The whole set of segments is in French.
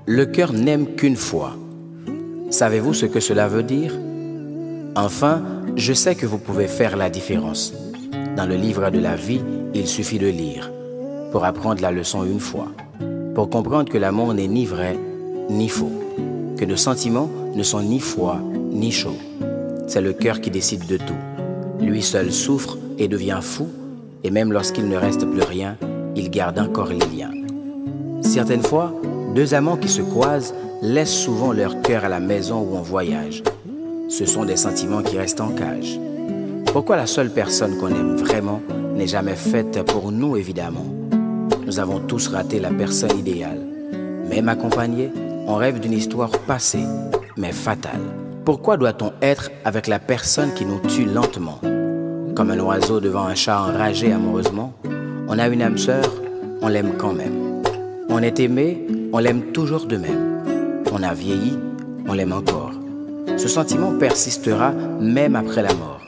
le cœur n'aime qu'une fois. Savez-vous ce que cela veut dire? Enfin, je sais que vous pouvez faire la différence. Dans le livre de la vie, il suffit de lire pour apprendre la leçon une fois, pour comprendre que l'amour n'est ni vrai ni faux, que nos sentiments ne sont ni froids ni chauds. C'est le cœur qui décide de tout. Lui seul souffre et devient fou, et même lorsqu'il ne reste plus rien, il garde encore les liens. Certaines fois, deux amants qui se croisent laissent souvent leur cœur à la maison ou en voyage. Ce sont des sentiments qui restent en cage. Pourquoi la seule personne qu'on aime vraiment n'est jamais faite pour nous, évidemment? Nous avons tous raté la personne idéale. Même accompagnés, on rêve d'une histoire passée, mais fatale. Pourquoi doit-on être avec la personne qui nous tue lentement? Comme un oiseau devant un chat enragé amoureusement, on a une âme sœur, on l'aime quand même. On est aimé, on l'aime toujours de même. On a vieilli, on l'aime encore. Ce sentiment persistera même après la mort.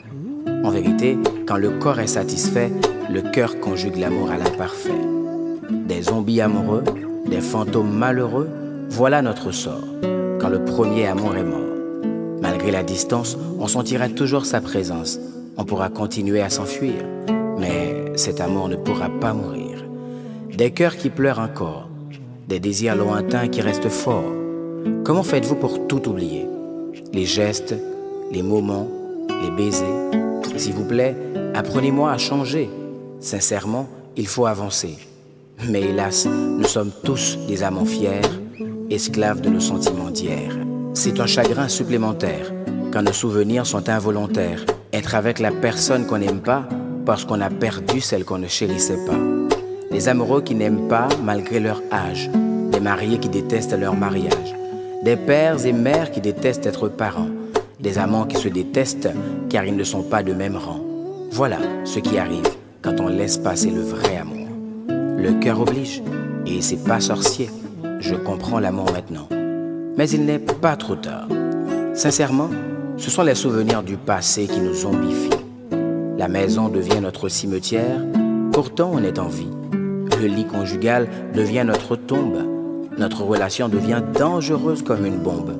En vérité, quand le corps est satisfait, le cœur conjugue l'amour à l'imparfait. Des zombies amoureux, des fantômes malheureux, voilà notre sort, quand le premier amour est mort. Malgré la distance, on sentira toujours sa présence. On pourra continuer à s'enfuir, mais cet amour ne pourra pas mourir. Des cœurs qui pleurent encore, des désirs lointains qui restent forts. Comment faites-vous pour tout oublier? Les gestes, les moments, les baisers. S'il vous plaît, apprenez-moi à changer. Sincèrement, il faut avancer. Mais hélas, nous sommes tous des amants fiers, esclaves de nos sentiments d'hier. C'est un chagrin supplémentaire quand nos souvenirs sont involontaires. Être avec la personne qu'on n'aime pas parce qu'on a perdu celle qu'on ne chérissait pas. Les amoureux qui n'aiment pas malgré leur âge. Des mariés qui détestent leur mariage. Des pères et mères qui détestent être parents. Des amants qui se détestent car ils ne sont pas de même rang. Voilà ce qui arrive quand on laisse passer le vrai amour. Le cœur oblige, et c'est pas sorcier. Je comprends l'amour maintenant. Mais il n'est pas trop tard. Sincèrement, ce sont les souvenirs du passé qui nous zombifient. La maison devient notre cimetière, pourtant on est en vie. Le lit conjugal devient notre tombe. Notre relation devient dangereuse comme une bombe.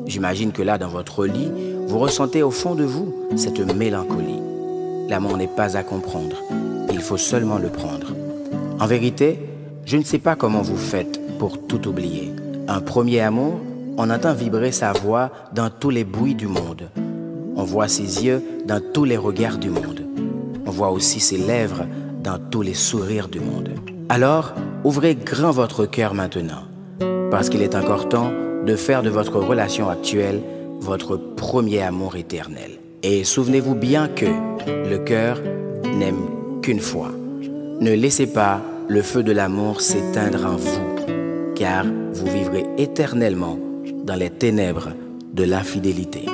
J'imagine que là, dans votre lit, vous ressentez au fond de vous cette mélancolie. L'amour n'est pas à comprendre, il faut seulement le prendre. En vérité, je ne sais pas comment vous faites pour tout oublier. Un premier amour, on entend vibrer sa voix dans tous les bruits du monde. On voit ses yeux dans tous les regards du monde. On voit aussi ses lèvres dans tous les sourires du monde. Alors, ouvrez grand votre cœur maintenant, parce qu'il est encore temps de faire de votre relation actuelle votre premier amour éternel. Et souvenez-vous bien que le cœur n'aime qu'une fois. Ne laissez pas le feu de l'amour s'éteindre en vous, car vous vivrez éternellement dans les ténèbres de l'infidélité.